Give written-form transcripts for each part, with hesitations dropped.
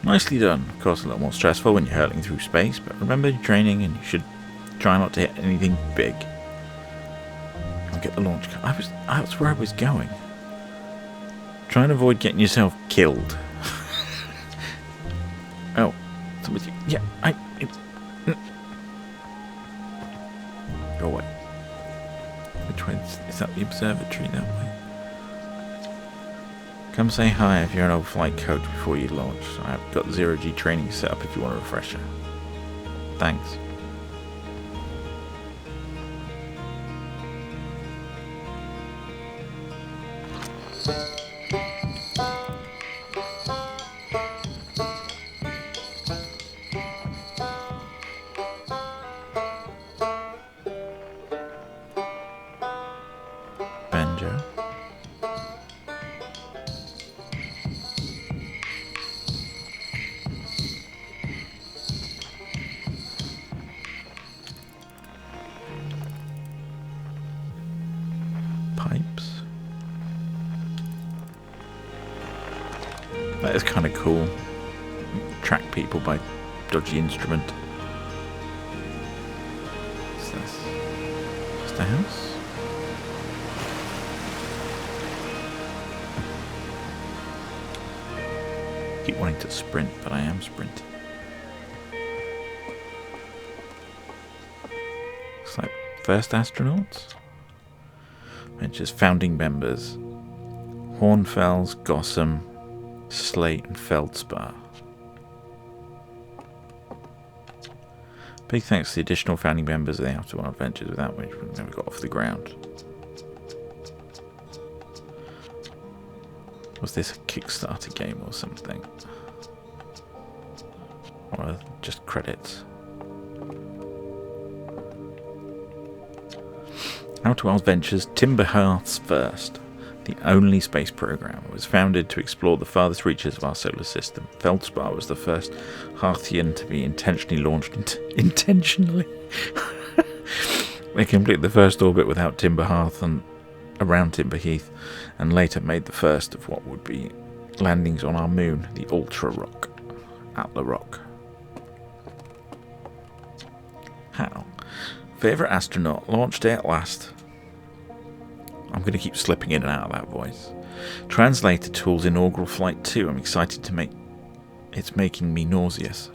Nicely done. Of course, a little more stressful when you're hurtling through space, but remember your training and you should try not to hit anything big. I'll get the launch car. That's where I was going. Try and avoid getting yourself killed. Oh, somebody. Yeah, Go away. Which way is that? The observatory that way? Come say hi if you're an old flight coach before you launch. I've got 0G training set up if you want a refresher. Thanks. Banjo. Pipes. That is kind of cool. Track people by dodgy instrument. What's this? Just a house? Keep wanting to sprint, but I am sprinting. Looks like first astronauts. Ventures founding members: Hornfels, Gossam, Slate, and Feldspar. Big thanks to the additional founding members of the Outer Wild Ventures, without which we never got off the ground. Was this a Kickstarter game or something? Or just credits? Outer Wild Ventures Timber Hearth's first, the only space program, was founded to explore the farthest reaches of our solar system. Feldspar was the first Hearthian to be intentionally launched intentionally. They completed the first orbit without Timber Hearth and around Timber Heath, and later made the first of what would be landings on our moon, the Atla Rock. How? Favourite astronaut, launch day at last. I'm going to keep slipping in and out of that voice. Translator Tool's inaugural flight 2. I'm excited to make... It's making me nauseous.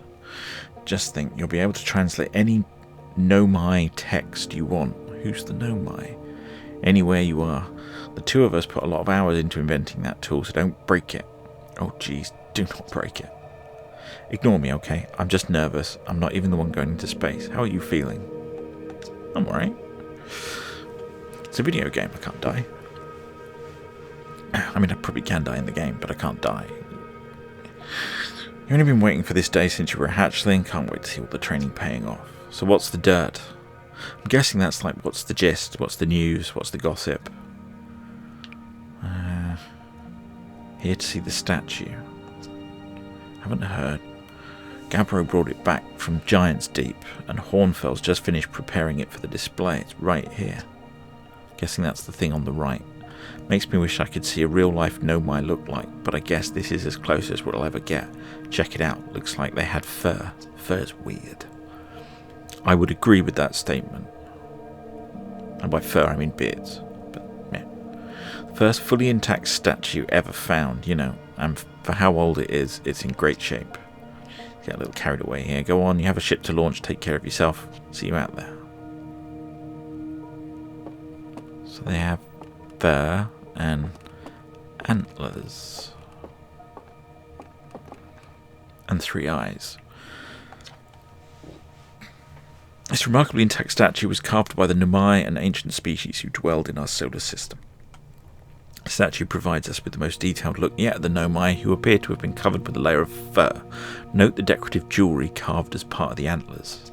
Just think, you'll be able to translate any Nomai text you want. Who's the Nomai? Anywhere you are. The two of us put a lot of hours into inventing that tool, so don't break it. Oh jeez, do not break it. Ignore me, okay? I'm just nervous. I'm not even the one going into space. How are you feeling? I'm alright. It's a video game, I can't die. I mean, I probably can die in the game, but I can't die. You've only been waiting for this day since you were a hatchling. Can't wait to see all the training paying off. So what's the dirt? I'm guessing that's like, what's the gist? What's the news? What's the gossip? Here to see the statue. Haven't heard. Gabbro brought it back from Giant's Deep, and Hornfels just finished preparing it for the display. It's right here. Guessing that's the thing on the right. Makes me wish I could see a real-life Nomai look like, but I guess this is as close as we'll ever get. Check it out. Looks like they had fur. Fur's weird. I would agree with that statement. And by fur, I mean beards. But, yeah. First fully intact statue ever found, you know, and for how old it is, it's in great shape. Get a little carried away here. Go on, you have a ship to launch. Take care of yourself. See you out there. So they have fur and antlers. And 3 eyes. This remarkably intact statue was carved by the Nomai, an ancient species who dwelled in our solar system. The statue provides us with the most detailed look yet at the Nomai, who appear to have been covered with a layer of fur. Note the decorative jewellery carved as part of the antlers.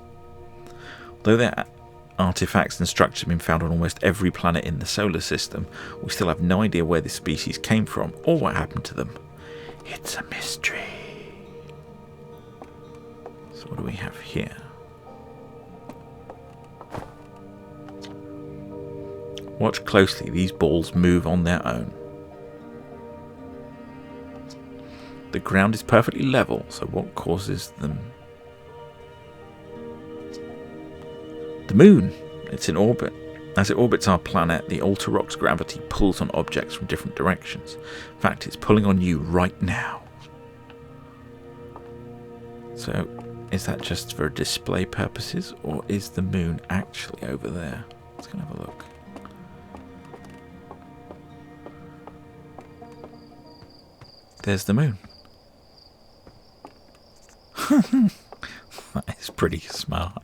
Although their artifacts and structures have been found on almost every planet in the solar system, we still have no idea where this species came from or what happened to them. It's a mystery. So what do we have here? Watch closely, these balls move on their own. The ground is perfectly level, so what causes them? The moon. It's in orbit. As it orbits our planet, the Altar Rock's gravity pulls on objects from different directions. In fact, it's pulling on you right now. So, is that just for display purposes, or is the moon actually over there? Let's go and have a look. There's the moon. That is pretty smart.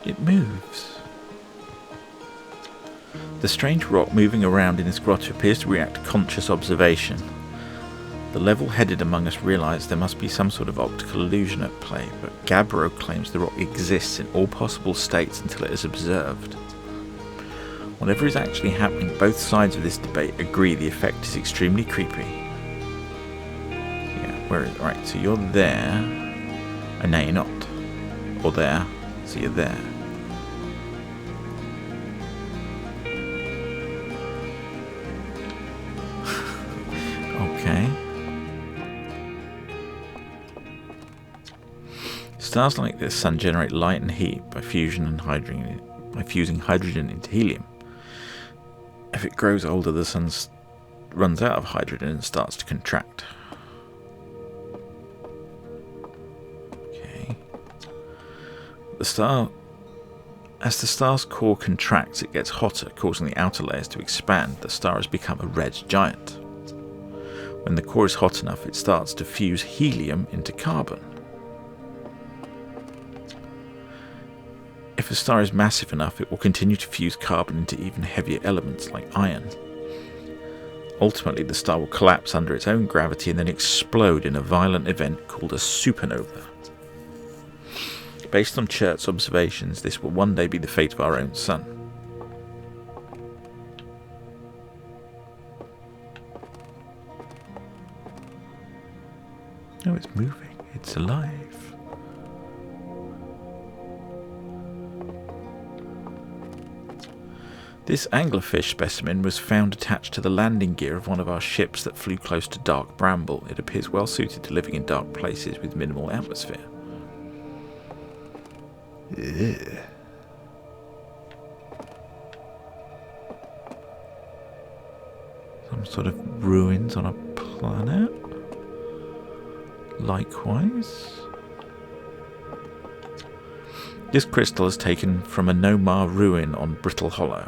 It moves. The strange rock moving around in this grotto appears to react to conscious observation. The level-headed among us realise there must be some sort of optical illusion at play, but Gabbro claims the rock exists in all possible states until it is observed. Whatever is actually happening, both sides of this debate agree the effect is extremely creepy. Yeah, where is it? Right, so you're there, and now you're not. Or there, so you're there. Okay. Stars like the Sun generate light and heat by fusing hydrogen into helium. If it grows older, the Sun runs out of hydrogen and starts to contract. Okay. As the star's core contracts, it gets hotter, causing the outer layers to expand. The star has become a red giant. When the core is hot enough, it starts to fuse helium into carbon. If a star is massive enough, it will continue to fuse carbon into even heavier elements like iron. Ultimately, the star will collapse under its own gravity and then explode in a violent event called a supernova. Based on Chert's observations, this will one day be the fate of our own sun. No, it's moving. It's alive. This anglerfish specimen was found attached to the landing gear of one of our ships that flew close to dark bramble. It appears well suited to living in dark places with minimal atmosphere. Ugh. Some sort of ruins on a planet? Likewise. This crystal is taken from a Nomar ruin on Brittle Hollow.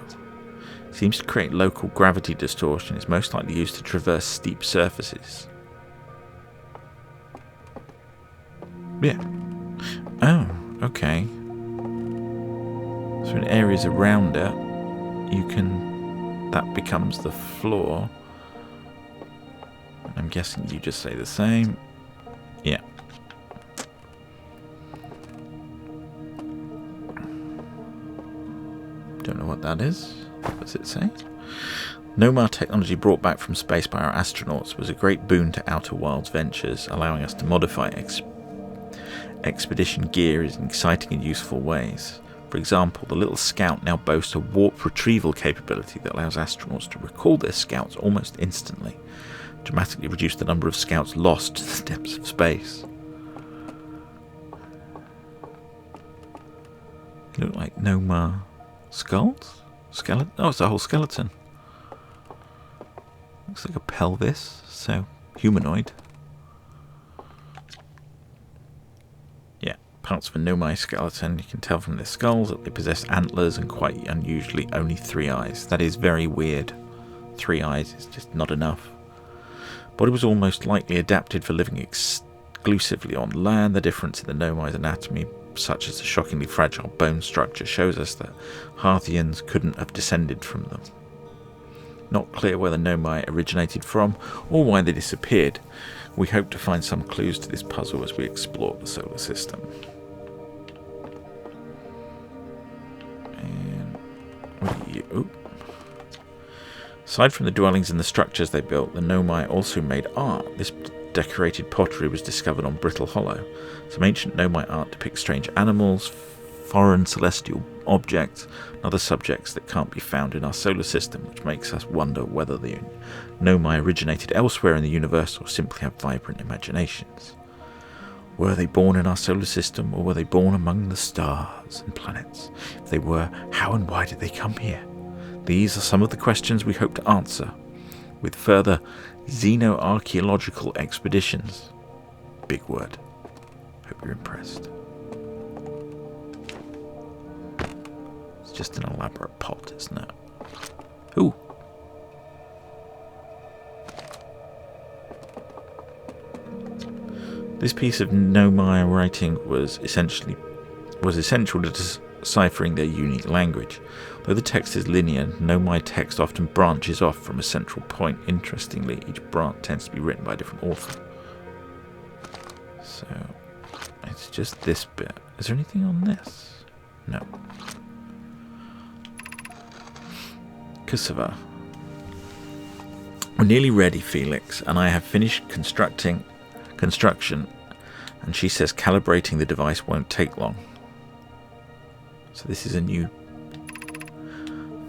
It seems to create local gravity distortion. It's most likely used to traverse steep surfaces. Yeah. Oh, okay. So in areas around it, that becomes the floor. I'm guessing you just say the same. Yeah. Don't know what that is. What does it say? Nomar technology brought back from space by our astronauts was a great boon to Outer Wilds ventures, allowing us to modify expedition gear in exciting and useful ways. For example, the little Scout now boasts a warp retrieval capability that allows astronauts to recall their scouts almost instantly, dramatically reduce the number of scouts lost to the depths of space. Look like Nomar skulls? Skeleton? Oh, it's a whole skeleton. Looks like a pelvis, so humanoid. Yeah, parts of a Nomai skeleton. You can tell from their skulls that they possess antlers and quite unusually only 3 eyes. That is very weird. 3 eyes is just not enough. Body was almost likely adapted for living exclusively on land. The difference in the Nomai's anatomy, such as the shockingly fragile bone structure, shows us that Harthians couldn't have descended from them. Not clear where the Nomai originated from or why they disappeared. We hope to find some clues to this puzzle as we explore the solar system. What are you? Ooh. Aside from the dwellings and the structures they built, the Nomai also made art. This decorated pottery was discovered on Brittle Hollow. Some ancient Nomai art depicts strange animals, foreign celestial objects, and other subjects that can't be found in our solar system, which makes us wonder whether the Nomai originated elsewhere in the universe or simply have vibrant imaginations. Were they born in our solar system, or were they born among the stars and planets? If they were, how and why did they come here? These are some of the questions we hope to answer with further xenoarchaeological expeditions. Big word. Hope you're impressed. It's just an elaborate pot, isn't it? Ooh. This piece of Nomai writing was essential to deciphering their unique language. Though the text is linear, Nomai text often branches off from a central point. Interestingly, each branch tends to be written by a different author. So, it's just this bit. Is there anything on this? No. Kosovo. We're nearly ready, Felix, and I have finished construction, and she says calibrating the device won't take long. So this is a new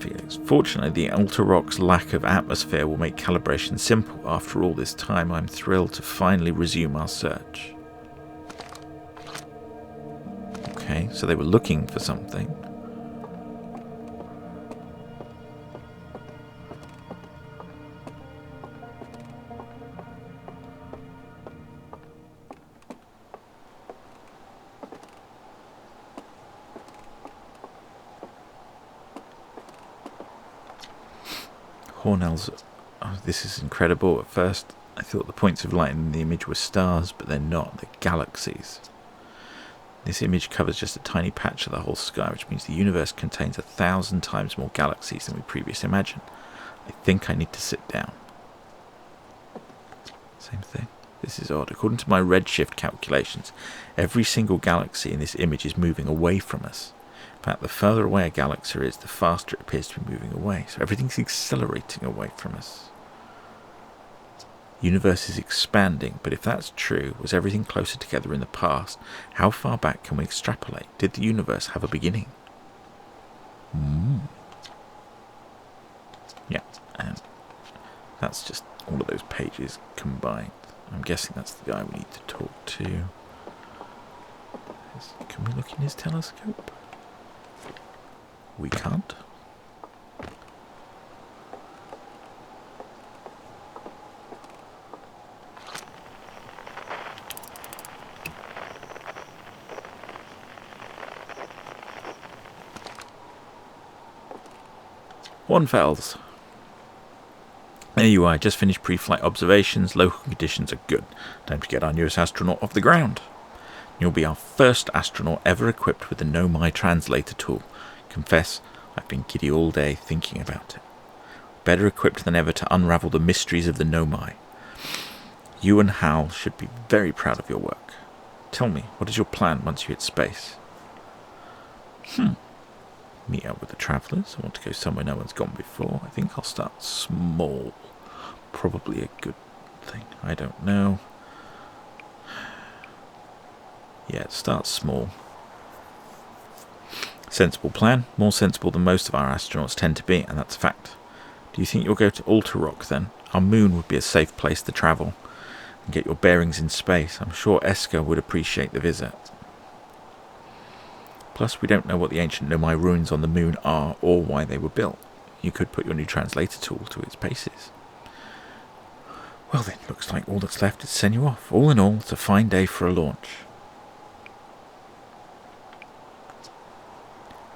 Felix. Fortunately, the Alta Rock's lack of atmosphere will make calibration simple. After all this time, I'm thrilled to finally resume our search. Okay, so they were looking for something. Hornell's. Oh, this is incredible. At first, I thought the points of light in the image were stars, but they're not. They're galaxies. This image covers just a tiny patch of the whole sky, which means the universe contains 1,000 times more galaxies than we previously imagined. I think I need to sit down. Same thing. This is odd. According to my redshift calculations, every single galaxy in this image is moving away from us. In fact, the further away a galaxy is, the faster it appears to be moving away. So everything's accelerating away from us. The universe is expanding, but if that's true, was everything closer together in the past? How far back can we extrapolate? Did the universe have a beginning? Yeah, and that's just all of those pages combined. I'm guessing that's the guy we need to talk to. Can we look in his telescope? We can't. Warnfels. There you are. I just finished pre-flight observations. Local conditions are good. Time to get our newest astronaut off the ground. You'll be our first astronaut ever equipped with the Nomai translator tool. Confess, I've been giddy all day thinking about it. Better equipped than ever to unravel the mysteries of the Nomai. You and Hal should be very proud of your work. Tell me, what is your plan once you hit space? Meet up with the travellers. I want to go somewhere no one's gone before. I think I'll start small. Probably a good thing. I don't know. Yeah, start small. Sensible plan. More sensible than most of our astronauts tend to be, and that's a fact. Do you think you'll go to Alta Rock then? Our moon would be a safe place to travel and get your bearings in space. I'm sure Eska would appreciate the visit. Plus, we don't know what the ancient Nomai ruins on the moon are or why they were built. You could put your new translator tool to its paces. Well then, looks like all that's left is to send you off. All in all, it's a fine day for a launch.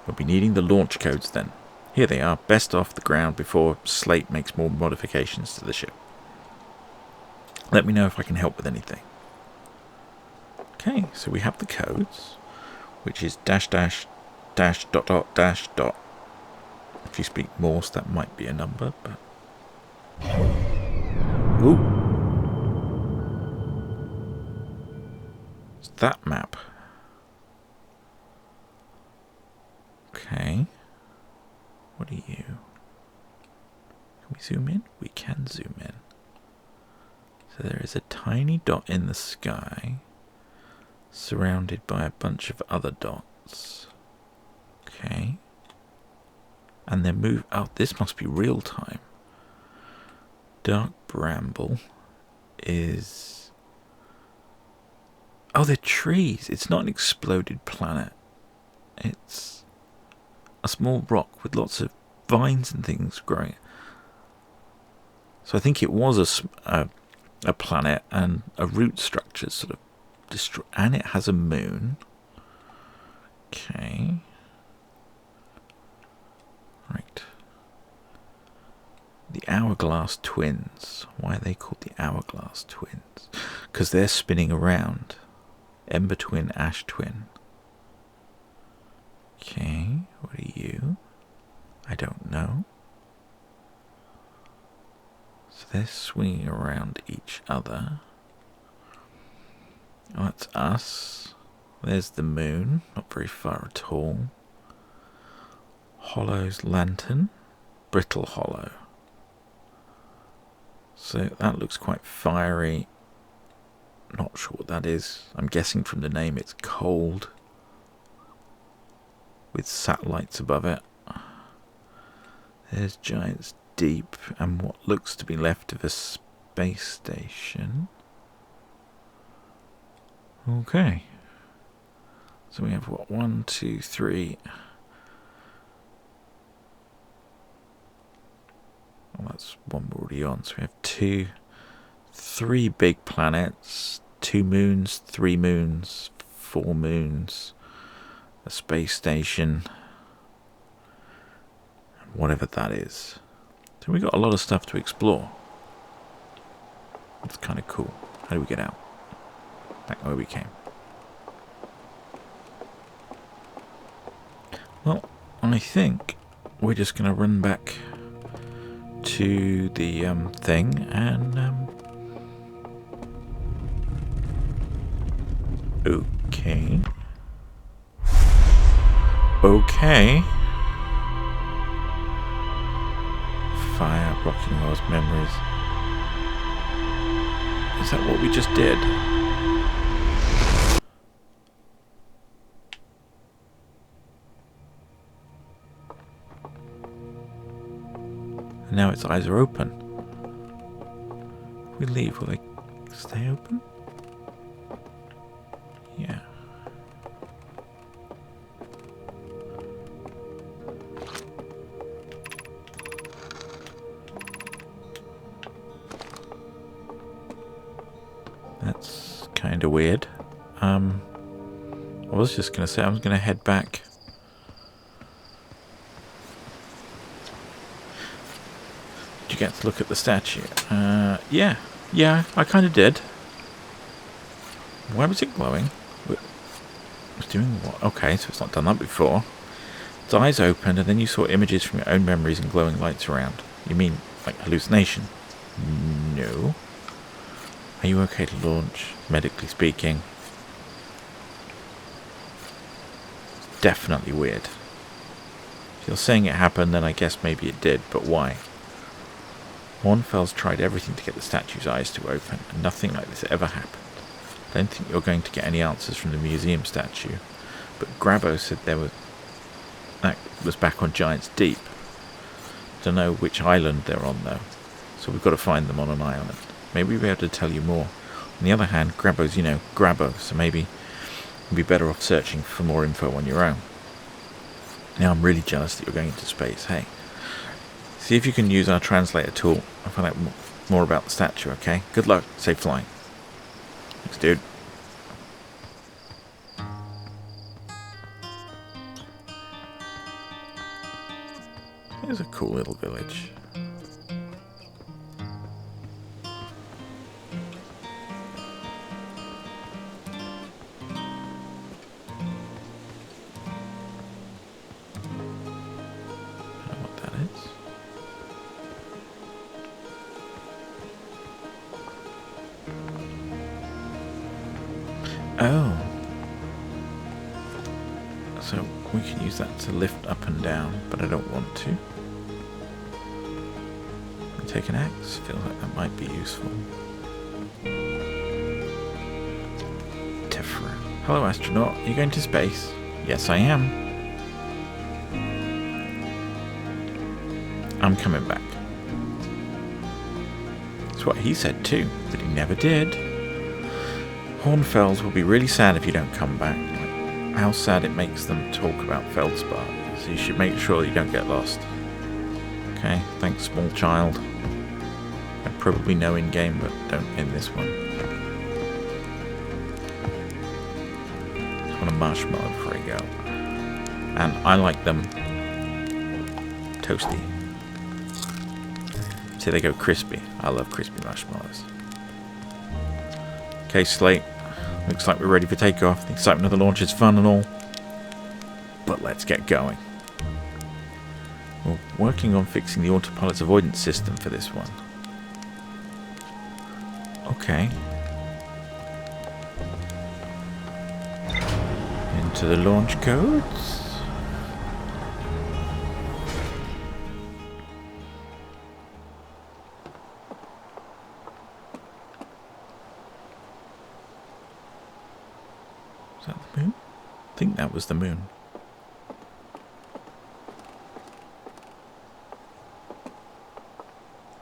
We'll be needing the launch codes then. Here they are, best off the ground before Slate makes more modifications to the ship. Let me know if I can help with anything. Okay, so we have the codes, which is dash dash dash dot dot dash dot. If you speak Morse, that might be a number, but... Ooh! It's that map. Okay. What are you? Can we zoom in? We can zoom in. So there is a tiny dot in the sky, surrounded by a bunch of other dots. Okay. And then move... Oh, this must be real time. Dark bramble is... Oh, they're trees. It's not an exploded planet. It's a small rock with lots of vines and things growing. So I think it was a planet, and a root structure sort of destroy, and it has a moon. Okay. Right. The Hourglass Twins. Why are they called the Hourglass Twins? Because they're spinning around. Ember Twin, Ash Twin. Okay, what are you? I don't know. So they're swinging around each other. Oh, that's us. There's the moon, not very far at all. Hollow's lantern, Brittle Hollow. So that looks quite fiery. Not sure what that is. I'm guessing from the name it's cold, with satellites above it. There's Giant's Deep and what looks to be left of a space station. Okay. So we have what? 1, 2, 3. Well, that's one we're already on. So we have 3 big planets, 2 moons, 3 moons, 4 moons, a space station, whatever that is. So we got a lot of stuff to explore. It's kind of cool. How do we get out? Back where we came. Well, I think we're just going to run back to the thing and okay. Fire, rocking those memories. Is that what we just did? And now its eyes are open. If we leave, will they stay open? Yeah. That's kind of weird. I was just going to say I was going to head back. Did you get to look at the statue? Yeah, I kind of did. Why was it glowing? It was doing what? Okay, so it's not done that before. Its eyes opened and then you saw images from your own memories and glowing lights around. You mean like hallucination? No. Are you okay to launch, medically speaking? It's definitely weird. If you're saying it happened, then I guess maybe it did, but why? Hornfels tried everything to get the statue's eyes to open, and nothing like this ever happened. I don't think you're going to get any answers from the museum statue, but Grabo said that was back on Giant's Deep. Don't know which island they're on though, so we've got to find them on an island. Maybe we'll be able to tell you more. On the other hand, Grabo's, Grabo, so maybe you'd be better off searching for more info on your own. Now I'm really jealous that you're going into space. Hey, see if you can use our translator tool and find out more about the statue, okay? Good luck. Safe flying. Thanks, dude. Here's a cool little village. Oh. So, We can use that to lift up and down, but I don't want to. Take an axe. Feel like that might be useful. Tefra. Hello, astronaut. Are you going to space? Yes, I am. I'm coming back. That's what he said too, but he never did. Hornfells will be really sad if you don't come back. Like, how sad it makes them talk about Feldspar. So you should make sure you don't get lost. Okay, thanks, small child. I probably know in game, but don't in this one. Just want a marshmallow before I go. And I like them toasty. See, they go crispy. I love crispy marshmallows. Okay, Slate. Looks like we're ready for takeoff. The excitement of the launch is fun and all. But let's get going. We're working on fixing the autopilot's avoidance system for this one. Okay. Into the launch codes. Is that the moon? I think that was the moon.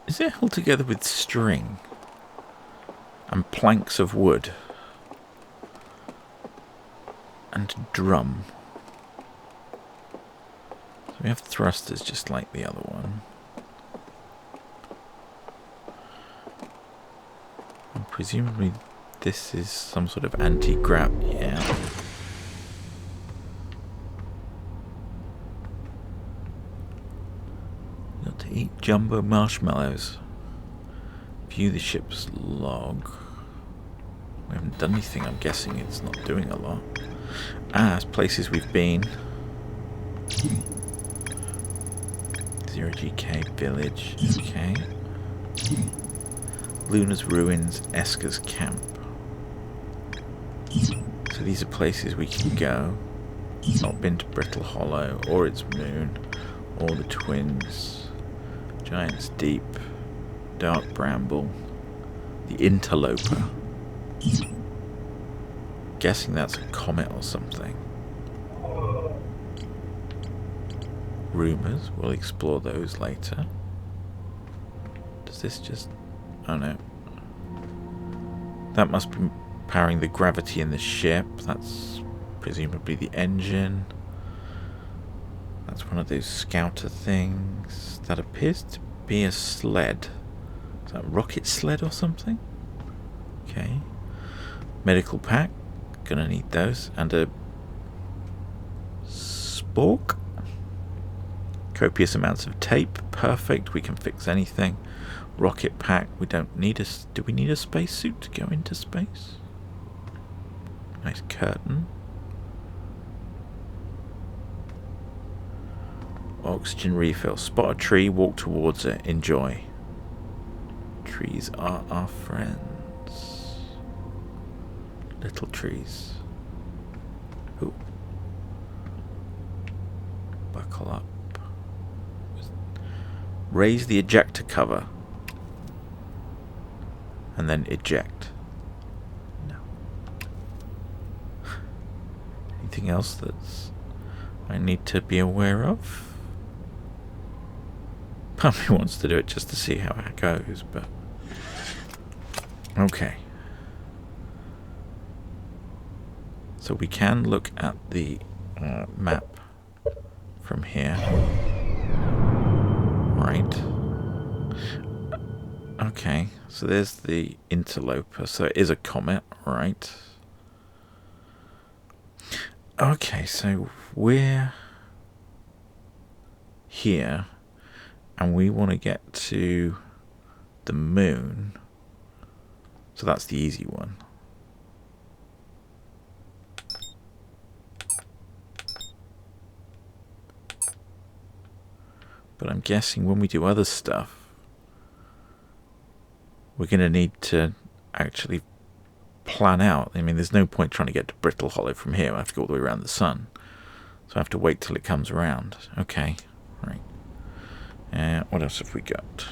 Is it held together with string and planks of wood and a drum? So we have thrusters just like the other one. And presumably this is some sort of anti-grav. Yeah. Got to eat jumbo marshmallows. View the ship's log. We haven't done anything. I'm guessing it's not doing a lot. Ah, it's places we've been. 0GK village. Okay. Luna's ruins. Esker's camp. So these are places we can go. Not been to Brittle Hollow or its moon or the Twins. Giant's Deep. Dark Bramble. The Interloper. Guessing that's a comet or something. Rumours. We'll explore those later. Does this just... oh no. That must be powering the gravity in the ship. That's presumably the engine. That's one of those scouter things. That appears to be a sled. Is that a rocket sled or something? Okay. Medical pack. Gonna need those. And a spork. Copious amounts of tape. Perfect. We can fix anything. Rocket pack. We don't need a... do we need a spacesuit to go into space? Nice curtain. Oxygen refill. Spot a tree. Walk towards it. Enjoy. Trees are our friends. Little trees. Ooh. Buckle up. Raise the ejector cover. And then eject. No. Anything else that's I need to be aware of? Part of me wants to do it just to see how it goes, but... okay. So we can look at the map from here. Right. Okay, so there's the Interloper. So it is a comet, right? Okay, so we're here and we want to get to the moon. So that's the easy one. But I'm guessing when we do other stuff, we're going to need to actually plan out. I mean, there's no point trying to get to Brittle Hollow from here. I have to go all the way around the sun. So I have to wait till it comes around. Okay, right. What else have we got?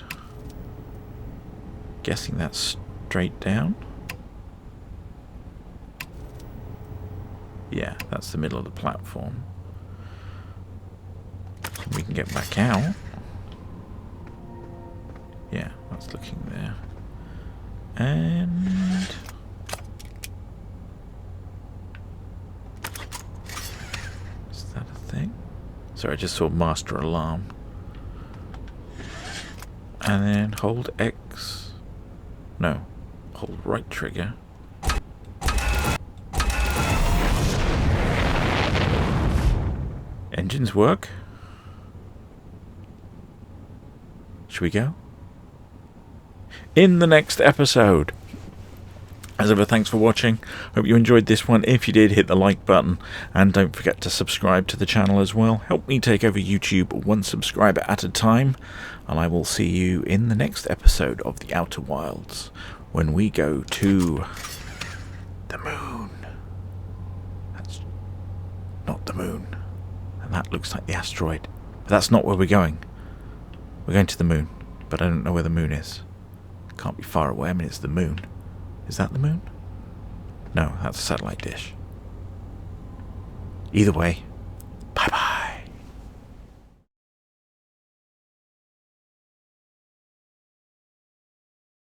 Guessing that's straight down. Yeah, that's the middle of the platform. We can get back out. Yeah, that's looking there. And... is that a thing? Sorry, I just saw master alarm. And then hold X. No, hold right trigger. Engines work. Should we go? In the next episode. As ever, thanks for watching. Hope you enjoyed this one. If you did, hit the like button. And don't forget to subscribe to the channel as well. Help me take over YouTube one subscriber at a time. And I will see you in the next episode of The Outer Wilds, when we go to the moon. That's not the moon. And that looks like the asteroid. But that's not where we're going. We're going to the moon. But I don't know where the moon is. It can't be far away. I mean, it's the moon. Is that the moon? No, that's a satellite dish. Either way,